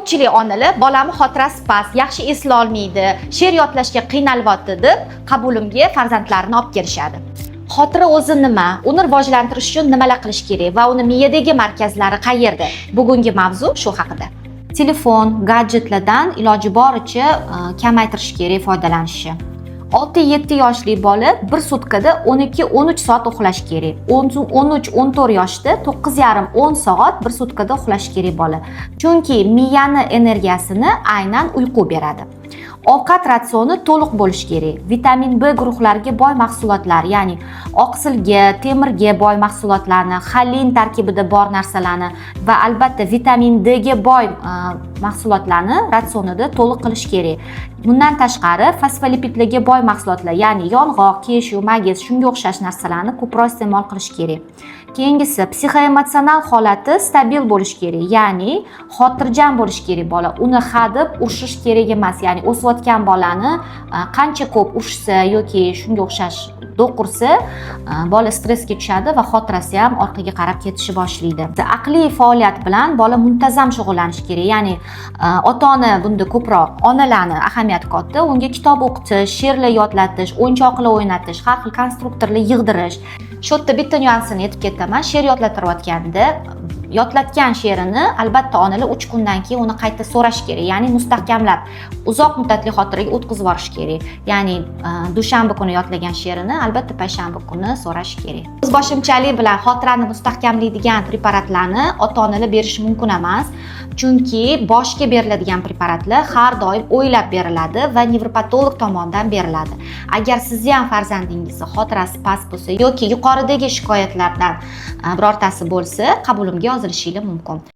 Ko'pchilik onalar bolamni xotirasi past, yaxshi esla olmaydi, she'r yodlashga qiynalyapti deb qabulimga farzandlarini olib kelishadi. Xotira o'zi nima? Uni rivojlantirish uchun nimalar qilish kerak va uni miyadagi markazlari qayerda? Bugungi mavzu shu haqida. Telefon, gadjetlardan iloji boricha kamaytirish kerak foydalanishni. 6-7 yoshli bola bir sutkada 12-13 soat uxlash kerak. 13-14 yoshda 9,5-10 soat bir sutkada uxlash kerak bola. Chunki miyani energiyasini aynan uyqu beradi. Ovqat ratsioni to'liq bo'lishi kerak. Vitamin B guruhlariga boy mahsulotlar, ya'ni oqsilga, temirga boy mahsulotlarni, xolin tarkibida bor narsalarni va albatta vitamin D ga boy mahsulotlarni ratsionida to'liq qilish kerak. Bundan tashqari fosfolipidlarga boy mahsulotlar, ya'ni yong'oq, keshu, magnez shunga o'xshash narsalarni ko'proq iste'mol qilish kerak. Keyingisi psixoemotsional holati stabil bo'lishi kerak, ya'ni xotirjam bo'lishi kerak bola. Uni hadeb urishish kerak emas, ya'ni o'sayotgan bolani qancha ko'p urishsa yoki shunga o'xshash do'qursa, bola stressga tushadi va xotirasi ham orqaga qarab ketishni boshlaydi. Aqliy faoliyat bilan bola muntazam shug'ullanishi kerak, ya'ni ota-ona bunda ko'proq onalarni ahamiyati katta. Unga kitob o'qitish, she'rlar yodlatish, o'yinchoqlar o'ynatish, har xil konstruktorlar yig'dirish. Shu yerda bitta nyuansini aytib ketaman. She'r yodlatirayotganda yodlatgan she'rini albatta onalar 3 kundan keyin uni qayta so'rash kerak, ya'ni mustahkamlab uzoq muddatli xotiraga o'tkazib yuborish kerak. Ya'ni dushanba kuni yodlagan she'rini albatta payshanba kuni so'rash kerak. O'zboshimchalik bilan xotirani mustahkamlaydigan preparatlarni ota-onalar berish mumkin emas. Chunki boshga beriladigan preparatlar har doim o'ylab beriladi va nevropatolog tomonidan beriladi. Agar sizni ham farzandingizning xotirasi past bo'lsa yoki yuqoridagi shikoyatlardan birortasi bo'lsa, qabulimga yozilishingiz mumkin.